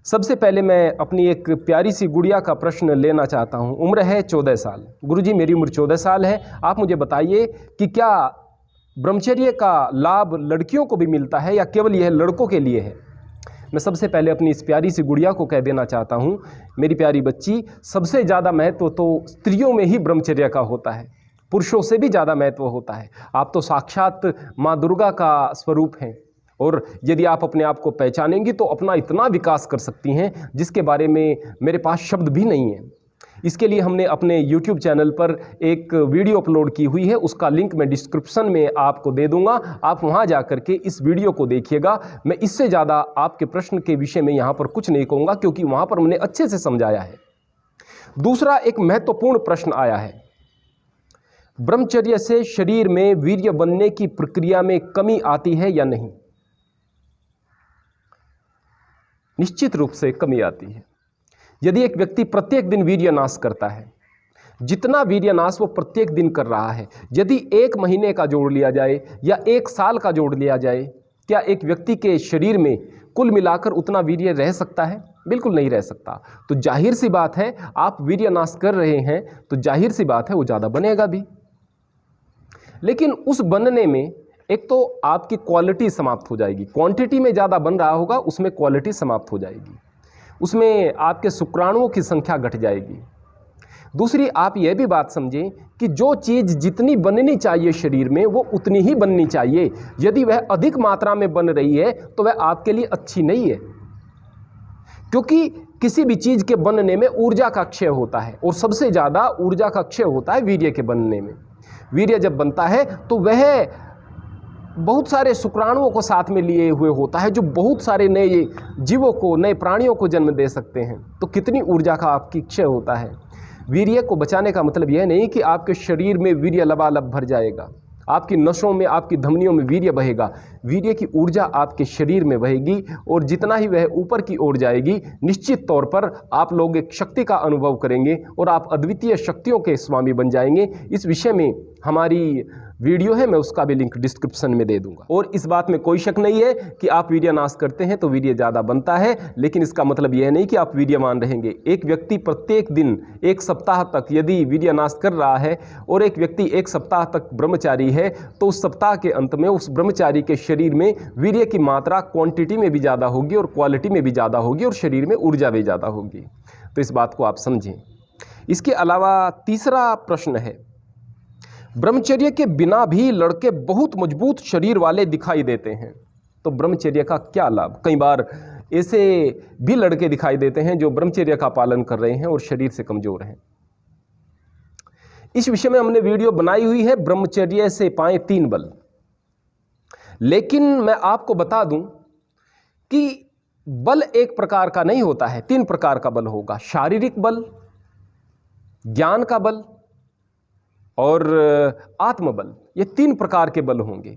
सबसे पहले मैं अपनी एक प्यारी सी गुड़िया का प्रश्न लेना चाहता हूँ। उम्र है 14 साल। गुरुजी मेरी उम्र 14 साल है। आप मुझे बताइए कि क्या ब्रह्मचर्य का लाभ लड़कियों को भी मिलता है या केवल यह लड़कों के लिए है? मैं सबसे पहले अपनी इस प्यारी सी गुड़िया को कह देना चाहता हूँ, मेरी प्यारी बच्ची, सबसे ज़्यादा महत्व तो स्त्रियों में ही ब्रह्मचर्य का होता है, पुरुषों से भी ज़्यादा महत्व होता है। आप तो साक्षात माँ दुर्गा का स्वरूप हैं और यदि आप अपने आप को पहचानेंगी तो अपना इतना विकास कर सकती हैं जिसके बारे में मेरे पास शब्द भी नहीं है। इसके लिए हमने अपने YouTube चैनल पर एक वीडियो अपलोड की हुई है, उसका लिंक मैं डिस्क्रिप्शन में आपको दे दूंगा। आप वहां जाकर के इस वीडियो को देखिएगा। मैं इससे ज़्यादा आपके प्रश्न के विषय में यहाँ पर कुछ नहीं कहूँगा क्योंकि वहाँ पर मैंने अच्छे से समझाया है। दूसरा एक महत्वपूर्ण प्रश्न आया है, ब्रह्मचर्य से शरीर में वीर्य बनने की प्रक्रिया में कमी आती है या नहीं? निश्चित रूप से कमी आती है। यदि एक व्यक्ति प्रत्येक दिन वीर्यनाश करता है, जितना वीर्यनाश वो प्रत्येक दिन कर रहा है, यदि 1 महीने का जोड़ लिया जाए या 1 साल का जोड़ लिया जाए, क्या एक व्यक्ति के शरीर में कुल मिलाकर उतना वीर्य रह सकता है? बिल्कुल नहीं रह सकता। तो जाहिर सी बात है, आप वीर्यनाश कर रहे हैं तो जाहिर सी बात है वो ज़्यादा बनेगा भी। लेकिन उस बनने में एक तो आपकी क्वालिटी समाप्त हो जाएगी। क्वांटिटी में ज़्यादा बन रहा होगा, उसमें क्वालिटी समाप्त हो जाएगी, उसमें आपके शुक्राणुओं की संख्या घट जाएगी। दूसरी, आप यह भी बात समझें कि जो चीज़ जितनी बननी चाहिए शरीर में वो उतनी ही बननी चाहिए। यदि वह अधिक मात्रा में बन रही है तो वह आपके लिए अच्छी नहीं है, क्योंकि किसी भी चीज़ के बनने में ऊर्जा का क्षय होता है और सबसे ज़्यादा ऊर्जा का क्षय होता है वीर्य के बनने में। वीर्य जब बनता है तो वह बहुत सारे शुक्राणुओं को साथ में लिए हुए होता है जो बहुत सारे नए जीवों को, नए प्राणियों को जन्म दे सकते हैं। तो कितनी ऊर्जा का आपकी क्षय होता है। वीर्य को बचाने का मतलब यह नहीं कि आपके शरीर में वीर्य लबालब भर जाएगा, आपकी नसों में, आपकी धमनियों में वीर्य बहेगा। वीर्य की ऊर्जा आपके शरीर में बहेगी और जितना ही वह ऊपर की ओर जाएगी, निश्चित तौर पर आप लोग एक शक्ति का अनुभव करेंगे और आप अद्वितीय शक्तियों के स्वामी बन जाएंगे। इस विषय में हमारी वीडियो है, मैं उसका भी लिंक डिस्क्रिप्शन में दे दूंगा। और इस बात में कोई शक नहीं है कि आप वीर्यनाश करते हैं तो वीर्य ज़्यादा बनता है, लेकिन इसका मतलब यह नहीं कि आप वीर्यवान रहेंगे। एक व्यक्ति प्रत्येक दिन 1 सप्ताह तक यदि वीर्यनाश कर रहा है और एक व्यक्ति 1 सप्ताह तक ब्रह्मचारी है, तो उस सप्ताह के अंत में उस ब्रह्मचारी के शरीर में वीर्य की मात्रा क्वांटिटी में भी ज़्यादा होगी और क्वालिटी में भी ज़्यादा होगी और शरीर में ऊर्जा भी ज़्यादा होगी। तो इस बात को आप समझें। इसके अलावा तीसरा प्रश्न है, ब्रह्मचर्य के बिना भी लड़के बहुत मजबूत शरीर वाले दिखाई देते हैं, तो ब्रह्मचर्य का क्या लाभ? कई बार ऐसे भी लड़के दिखाई देते हैं जो ब्रह्मचर्य का पालन कर रहे हैं और शरीर से कमजोर हैं। इस विषय में हमने वीडियो बनाई हुई है, ब्रह्मचर्य से पाएं 3 बल। लेकिन मैं आपको बता दूं कि बल एक प्रकार का नहीं होता है, 3 प्रकार का बल होगा। शारीरिक बल, ज्ञान का बल और आत्मबल। ये 3 प्रकार के बल होंगे।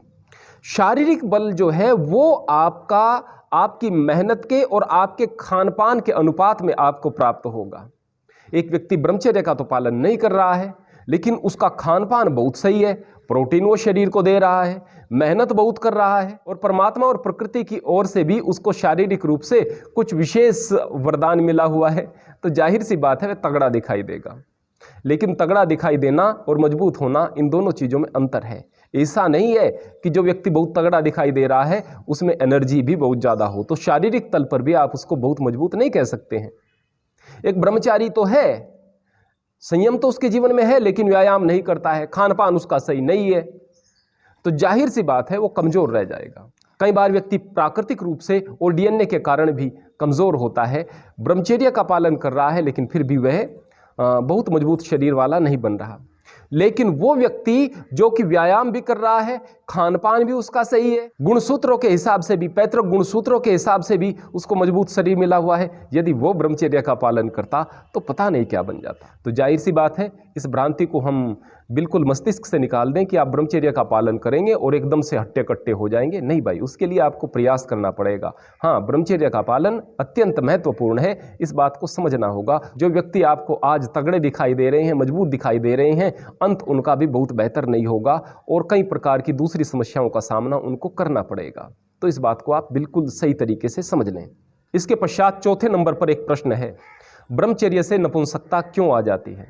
शारीरिक बल जो है वो आपकी मेहनत के और आपके खान पान के अनुपात में आपको प्राप्त होगा। एक व्यक्ति ब्रह्मचर्य का तो पालन नहीं कर रहा है, लेकिन उसका खान पान बहुत सही है, प्रोटीन वो शरीर को दे रहा है, मेहनत बहुत कर रहा है और परमात्मा और प्रकृति की ओर से भी उसको शारीरिक रूप से कुछ विशेष वरदान मिला हुआ है, तो जाहिर सी बात है वह तगड़ा दिखाई देगा। लेकिन तगड़ा दिखाई देना और मजबूत होना, इन दोनों चीज़ों में अंतर है। ऐसा नहीं है कि जो व्यक्ति बहुत तगड़ा दिखाई दे रहा है उसमें एनर्जी भी बहुत ज़्यादा हो, तो शारीरिक तल पर भी आप उसको बहुत मजबूत नहीं कह सकते हैं। एक ब्रह्मचारी तो है, संयम तो उसके जीवन में है, लेकिन व्यायाम नहीं करता है, खान पान उसका सही नहीं है, तो जाहिर सी बात है वो कमज़ोर रह जाएगा। कई बार व्यक्ति प्राकृतिक रूप से और डीएनए के कारण भी कमज़ोर होता है, ब्रह्मचर्य का पालन कर रहा है लेकिन फिर भी वह बहुत मजबूत शरीर वाला नहीं बन रहा। लेकिन वो व्यक्ति जो कि व्यायाम भी कर रहा है, खान पान भी उसका सही है, गुणसूत्रों के हिसाब से भी, पैतृक गुणसूत्रों के हिसाब से भी उसको मजबूत शरीर मिला हुआ है, यदि वो ब्रह्मचर्य का पालन करता तो पता नहीं क्या बन जाता। तो जाहिर सी बात है, इस भ्रांति को हम बिल्कुल मस्तिष्क से निकाल दें कि आप ब्रह्मचर्य का पालन करेंगे और एकदम से हट्टे कट्टे हो जाएंगे। नहीं भाई, उसके लिए आपको प्रयास करना पड़ेगा। हाँ, ब्रह्मचर्य का पालन अत्यंत महत्वपूर्ण है, इस बात को समझना होगा। जो व्यक्ति आपको आज तगड़े दिखाई दे रहे हैं, मजबूत दिखाई दे रहे हैं, अंत उनका भी बहुत बेहतर नहीं होगा और कई प्रकार की दूसरी समस्याओं का सामना उनको करना पड़ेगा। तो इस बात को आप बिल्कुल सही तरीके से समझ लें। इसके पश्चात चौथे नंबर पर एक प्रश्न है, ब्रह्मचर्य से नपुंसकता क्यों आ जाती है।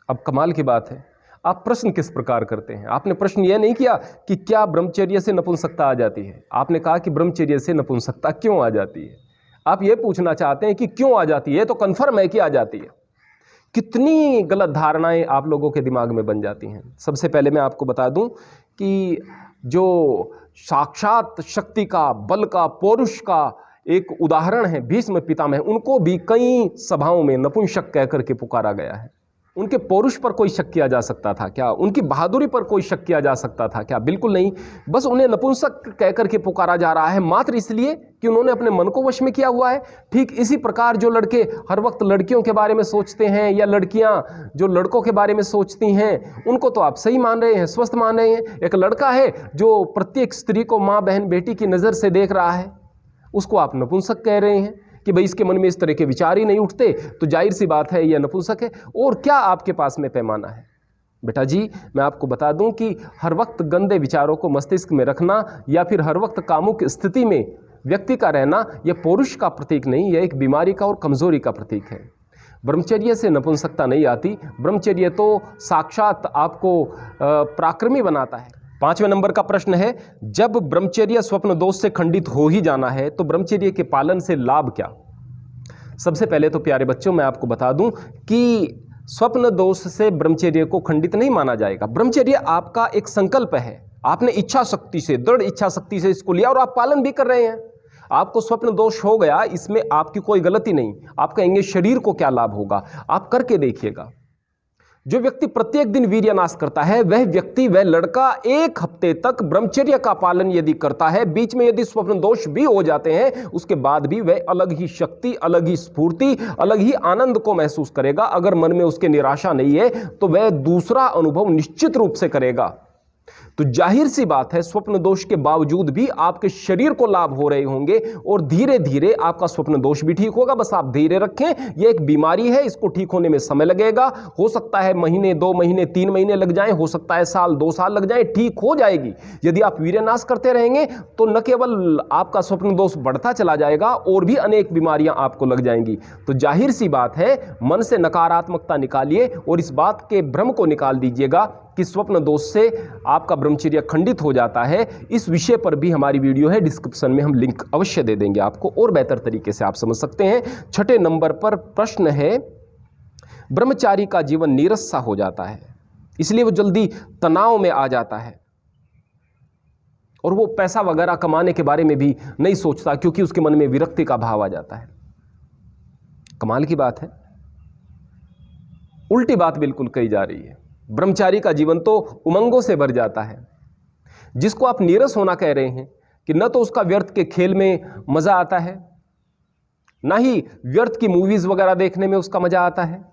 अब कमाल की बात है, आप प्रश्न किस प्रकार करते हैं। आपने प्रश्न यह नहीं किया कि क्या ब्रह्मचर्य से नपुंसकता आ जाती है, आपने कहा कि ब्रह्मचर्य से नपुंसकता क्यों आ जाती है। आप यह पूछना चाहते हैं कि क्यों आ जाती है, तो कन्फर्म है कि आ जाती है। कितनी गलत धारणाएं आप लोगों के दिमाग में बन जाती हैं। सबसे पहले मैं आपको बता दूं कि जो साक्षात शक्ति का, बल का, पौरुष का एक उदाहरण है भीष्म पितामह, उनको भी कई सभाओं में नपुंसक कहकर के पुकारा गया है। उनके पौरुष पर कोई शक किया जा सकता था क्या? उनकी बहादुरी पर कोई शक किया जा सकता था क्या? बिल्कुल नहीं। बस उन्हें नपुंसक कहकर के पुकारा जा रहा है मात्र इसलिए कि उन्होंने अपने मन को वश में किया हुआ है। ठीक इसी प्रकार जो लड़के हर वक्त लड़कियों के बारे में सोचते हैं या लड़कियां जो लड़कों के बारे में सोचती हैं, उनको तो आप सही मान रहे हैं, स्वस्थ मान रहे हैं। एक लड़का है जो प्रत्येक स्त्री को माँ, बहन, बेटी की नज़र से देख रहा है, उसको आप नपुंसक कह रहे हैं कि भाई इसके मन में इस तरह के विचार ही नहीं उठते, तो जाहिर सी बात है यह नपुंसक है। और क्या आपके पास में पैमाना है? बेटा जी, मैं आपको बता दूं कि हर वक्त गंदे विचारों को मस्तिष्क में रखना या फिर हर वक्त कामुक स्थिति में व्यक्ति का रहना, यह पौरुष का प्रतीक नहीं, यह एक बीमारी का और कमजोरी का प्रतीक है। ब्रह्मचर्य से नपुंसकता नहीं आती, ब्रह्मचर्य तो साक्षात आपको पराक्रमी बनाता है। 5वें नंबर का प्रश्न है, जब ब्रह्मचर्य स्वप्न दोष से खंडित हो ही जाना है तो ब्रह्मचर्य के पालन से लाभ क्या? सबसे पहले तो प्यारे बच्चों मैं आपको बता दूं कि स्वप्न दोष से ब्रह्मचर्य को खंडित नहीं माना जाएगा। ब्रह्मचर्य आपका एक संकल्प है, आपने इच्छा शक्ति से, दृढ़ इच्छा शक्ति से इसको लिया और आप पालन भी कर रहे हैं। आपको स्वप्न दोष हो गया, इसमें आपकी कोई गलती नहीं। आप कहेंगे शरीर को क्या लाभ होगा, आप करके देखिएगा। जो व्यक्ति प्रत्येक दिन वीर्यनाश करता है, वह व्यक्ति, वह लड़का 1 हफ्ते तक ब्रह्मचर्य का पालन यदि करता है, बीच में यदि स्वप्न दोष भी हो जाते हैं, उसके बाद भी वह अलग ही शक्ति, अलग ही स्फूर्ति, अलग ही आनंद को महसूस करेगा। अगर मन में उसके निराशा नहीं है तो वह दूसरा अनुभव निश्चित रूप से करेगा। तो जाहिर सी बात है, स्वप्न दोष के बावजूद भी आपके शरीर को लाभ हो रहे होंगे और धीरे धीरे आपका स्वप्न दोष भी ठीक होगा। बस आप धैर्य रखें, यह एक बीमारी है, इसको ठीक होने में समय लगेगा। हो सकता है महीने, 2 महीने, 3 महीने लग जाएं, हो सकता है साल, 2 साल लग जाएं, ठीक हो जाएगी। यदि आप वीर्यनाश करते रहेंगे तो न केवल आपका स्वप्न दोष बढ़ता चला जाएगा और भी अनेक बीमारियां आपको लग जाएंगी। तो जाहिर सी बात है, मन से नकारात्मकता निकालिए और इस बात के भ्रम को निकाल दीजिएगा कि स्वप्न दोष से आपका ब्रह्मचर्य खंडित हो जाता है। इस विषय पर भी हमारी वीडियो है, डिस्क्रिप्शन में हम लिंक अवश्य दे देंगे आपको, और बेहतर तरीके से आप समझ सकते हैं। 6ठे नंबर पर प्रश्न है, ब्रह्मचारी का जीवन नीरस सा हो जाता है, इसलिए वो जल्दी तनाव में आ जाता है और वो पैसा वगैरह कमाने के बारे में भी नहीं सोचता, क्योंकि उसके मन में विरक्ति का भाव आ जाता है। कमाल की बात है, उल्टी बात बिल्कुल कही जा रही है। ब्रह्मचारी का जीवन तो उमंगों से भर जाता है। जिसको आप नीरस होना कह रहे हैं कि न तो उसका व्यर्थ के खेल में मजा आता है, ना ही व्यर्थ की मूवीज वगैरह देखने में उसका मजा आता है,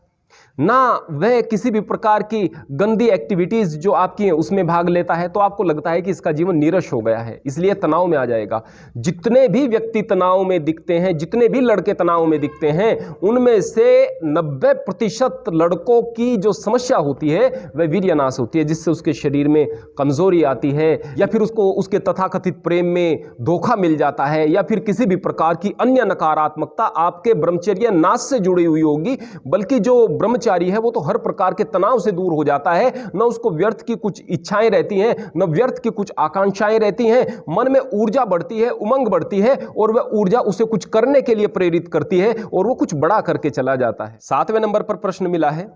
ना वह किसी भी प्रकार की गंदी एक्टिविटीज जो आपकी हैं उसमें भाग लेता है। तो आपको लगता है कि इसका जीवन नीरस हो गया है, इसलिए तनाव में आ जाएगा। जितने भी व्यक्ति तनाव में दिखते हैं, जितने भी लड़के तनाव में दिखते हैं, उनमें से 90% लड़कों की जो समस्या होती है वह वीर्यनाश होती है, जिससे उसके शरीर में कमजोरी आती है, या फिर उसको उसके तथाकथित प्रेम में धोखा मिल जाता है, या फिर किसी भी प्रकार की अन्य नकारात्मकता आपके ब्रह्मचर्य नाश से जुड़ी हुई होगी। बल्कि जो ब्रह्मचारी है वो तो हर प्रकार के तनाव से दूर हो जाता है। न उसको व्यर्थ की कुछ इच्छाएं रहती हैं, न व्यर्थ की कुछ आकांक्षाएं रहती हैं। मन में ऊर्जा बढ़ती है, उमंग बढ़ती है, और वह ऊर्जा उसे कुछ करने के लिए प्रेरित करती है और वो कुछ बड़ा करके चला जाता है। 7वें नंबर पर प्रश्न मिला है,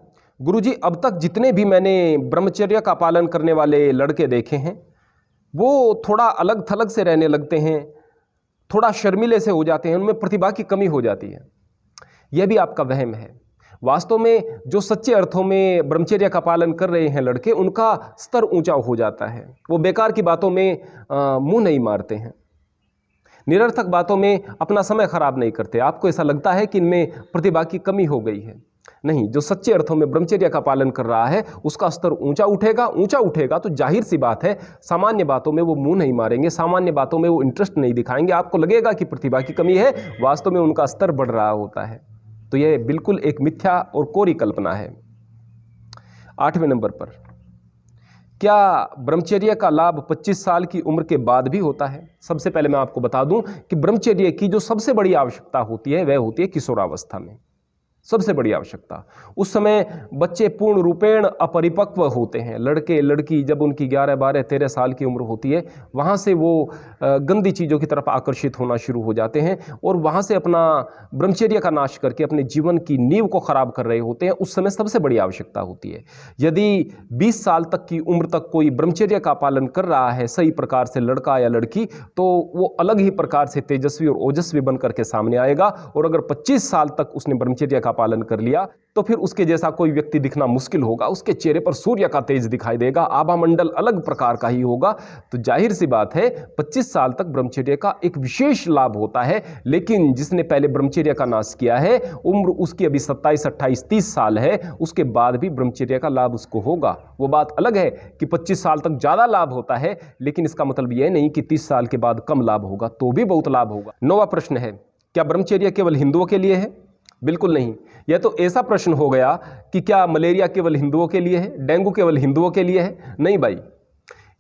गुरुजी अब तक जितने भी मैंने ब्रह्मचर्य का पालन करने वाले लड़के देखे हैं वो थोड़ा अलग थलग से रहने लगते हैं, थोड़ा शर्मीले से हो जाते हैं, उनमें प्रतिभा की कमी हो जाती है। यह भी आपका वहम है। वास्तव में जो सच्चे अर्थों में ब्रह्मचर्य का पालन कर रहे हैं लड़के, उनका स्तर ऊंचा हो जाता है। वो बेकार की बातों में मुंह नहीं मारते हैं, निरर्थक बातों में अपना समय खराब नहीं करते। आपको ऐसा लगता है कि इनमें प्रतिभा की कमी हो गई है, नहीं। जो सच्चे अर्थों में ब्रह्मचर्य का पालन कर रहा है उसका स्तर ऊंचा उठेगा। ऊंचा उठेगा तो जाहिर सी बात है सामान्य बातों में वो मुंह नहीं मारेंगे, सामान्य बातों में वो इंटरेस्ट नहीं दिखाएंगे। आपको लगेगा कि प्रतिभा की कमी है, वास्तव में उनका स्तर बढ़ रहा होता है। तो यह बिल्कुल एक मिथ्या और कोरी कल्पना है। 8वें नंबर पर, क्या ब्रह्मचर्य का लाभ 25 साल की उम्र के बाद भी होता है? सबसे पहले मैं आपको बता दूं कि ब्रह्मचर्य की जो सबसे बड़ी आवश्यकता होती है वह होती है किशोरावस्था में। सबसे बड़ी आवश्यकता उस समय बच्चे पूर्ण रूपेण अपरिपक्व होते हैं। लड़के लड़की जब उनकी 11, 12, 13 साल की उम्र होती है, वहाँ से वो गंदी चीज़ों की तरफ आकर्षित होना शुरू हो जाते हैं और वहाँ से अपना ब्रह्मचर्य का नाश करके अपने जीवन की नींव को खराब कर रहे होते हैं। उस समय सबसे बड़ी आवश्यकता होती है। यदि 20 साल तक की उम्र तक कोई ब्रह्मचर्य का पालन कर रहा है सही प्रकार से, लड़का या लड़की, तो वो अलग ही प्रकार से तेजस्वी और ओजस्वी बन करके सामने आएगा। और अगर 25 साल तक उसने ब्रह्मचर्य का पालन कर लिया तो फिर उसके जैसा कोई व्यक्ति दिखना मुश्किल होगा। उसके चेहरे पर सूर्य का तेज दिखाई देगा, आभा मंडल अलग प्रकार का ही होगा। तो जाहिर सी बात है 25 साल तक ब्रह्मचर्य का एक विशेष लाभ होता है। लेकिन जिसने पहले ब्रह्मचर्य का नाश किया है, उम्र उसकी अभी 27, 28, 30 साल है, उसके बाद भी ब्रह्मचर्य का लाभ उसको होगा। वो बात अलग है कि 25 साल तक ज़्यादा लाभ होता है, लेकिन इसका मतलब यह नहीं कि 30 साल के बाद कम लाभ होगा, तो भी बहुत लाभ होगा। 9वां प्रश्न है, क्या ब्रह्मचर्य केवल हिंदुओं के लिए है? बिल्कुल नहीं। यह तो ऐसा प्रश्न हो गया कि क्या मलेरिया केवल हिंदुओं के लिए है, डेंगू केवल हिंदुओं के लिए है? नहीं भाई,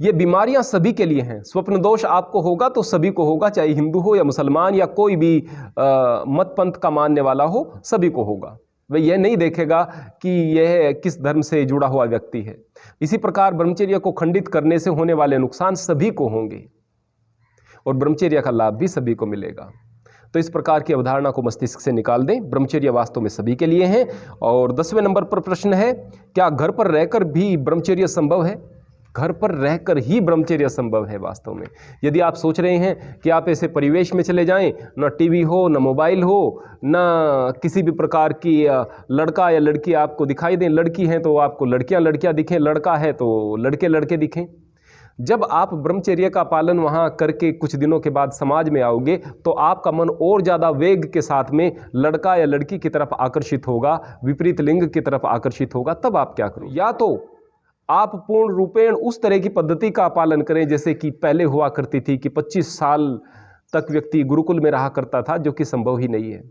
ये बीमारियां सभी के लिए हैं। स्वप्न दोष आपको होगा तो सभी को होगा, चाहे हिंदू हो या मुसलमान या कोई भी मत पंथ का मानने वाला हो, सभी को होगा। वह यह नहीं देखेगा कि यह किस धर्म से जुड़ा हुआ व्यक्ति है। इसी प्रकार ब्रह्मचर्य को खंडित करने से होने वाले नुकसान सभी को होंगे और ब्रह्मचर्य का लाभ भी सभी को मिलेगा। तो इस प्रकार की अवधारणा को मस्तिष्क से निकाल दें। ब्रह्मचर्य वास्तव में सभी के लिए है। और 10वें नंबर पर प्रश्न है, क्या घर पर रहकर भी ब्रह्मचर्य संभव है? घर पर रहकर ही ब्रह्मचर्य संभव है वास्तव में। यदि आप सोच रहे हैं कि आप ऐसे परिवेश में चले जाएं, न टीवी हो, न मोबाइल हो, न किसी भी प्रकार की लड़का या लड़की आपको दिखाई दें, लड़की हैं तो आपको लड़कियां लड़कियां दिखें, लड़का है तो लड़के लड़के दिखें। जब आप ब्रह्मचर्य का पालन वहाँ करके कुछ दिनों के बाद समाज में आओगे तो आपका मन और ज़्यादा वेग के साथ में लड़का या लड़की की तरफ आकर्षित होगा, विपरीत लिंग की तरफ आकर्षित होगा। तब आप क्या करो, या तो आप पूर्ण रूपेण उस तरह की पद्धति का पालन करें जैसे कि पहले हुआ करती थी कि 25 साल तक व्यक्ति गुरुकुल में रहा करता था, जो कि संभव ही नहीं है।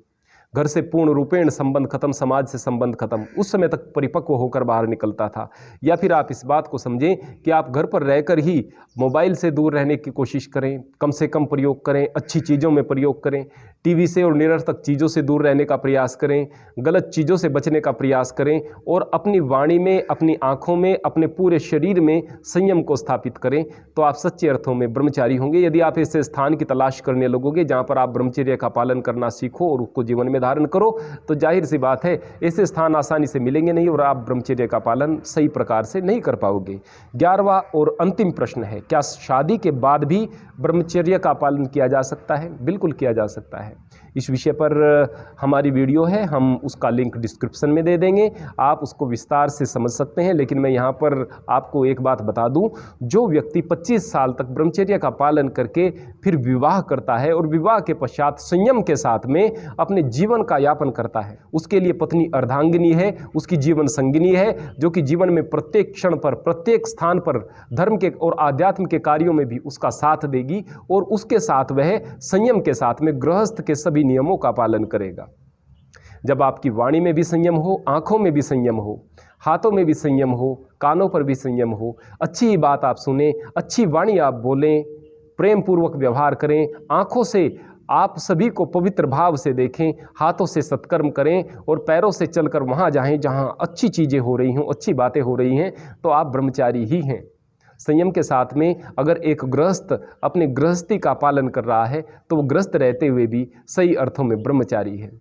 घर से पूर्ण रूपेण संबंध खत्म, समाज से संबंध खत्म, उस समय तक परिपक्व होकर बाहर निकलता था। या फिर आप इस बात को समझें कि आप घर पर रहकर ही मोबाइल से दूर रहने की कोशिश करें, कम से कम प्रयोग करें, अच्छी चीज़ों में प्रयोग करें, टीवी से और निरर्थक चीज़ों से दूर रहने का प्रयास करें, गलत चीज़ों से बचने का प्रयास करें और अपनी वाणी में, अपनी आँखों में, अपने पूरे शरीर में संयम को स्थापित करें, तो आप सच्चे अर्थों में ब्रह्मचारी होंगे। यदि आप ऐसे स्थान की तलाश करने लगोगे जहाँ पर आप ब्रह्मचर्य का पालन करना सीखो और उसको जीवन में धारण करो, तो जाहिर सी बात है ऐसे स्थान आसानी से मिलेंगे नहीं और आप ब्रह्मचर्य का पालन सही प्रकार से नहीं कर पाओगे। 11वां और अंतिम प्रश्न है, क्या शादी के बाद भी ब्रह्मचर्य का पालन किया जा सकता है? बिल्कुल किया जा सकता है। इस विषय पर हमारी वीडियो है, हम उसका लिंक डिस्क्रिप्शन में दे देंगे, आप उसको विस्तार से समझ सकते हैं। लेकिन मैं यहाँ पर आपको एक बात बता दूं, जो व्यक्ति 25 साल तक ब्रह्मचर्य का पालन करके फिर विवाह करता है और विवाह के पश्चात संयम के साथ में अपने जीवन का यापन करता है, उसके लिए पत्नी अर्धांगिनी है, उसकी जीवन संगिनी है, जो कि जीवन में प्रत्येक क्षण पर, प्रत्येक स्थान पर धर्म के और आध्यात्म के कार्यों में भी उसका साथ देगी और उसके साथ वह संयम के साथ में गृहस्थ के सभी नियमों का पालन करेगा। जब आपकी वाणी में भी संयम हो, आंखों में भी संयम हो, हाथों में भी संयम हो, कानों पर भी संयम हो, अच्छी बात आप सुने, अच्छी वाणी आप बोलें, प्रेम पूर्वक व्यवहार करें, आंखों से आप सभी को पवित्र भाव से देखें, हाथों से सत्कर्म करें और पैरों से चलकर वहाँ जाएं जहाँ अच्छी चीज़ें हो रही हों, अच्छी बातें हो रही हैं, तो आप ब्रह्मचारी ही हैं। संयम के साथ में अगर एक गृहस्थ अपने गृहस्थी का पालन कर रहा है तो वो गृहस्थ रहते हुए भी सही अर्थों में ब्रह्मचारी है।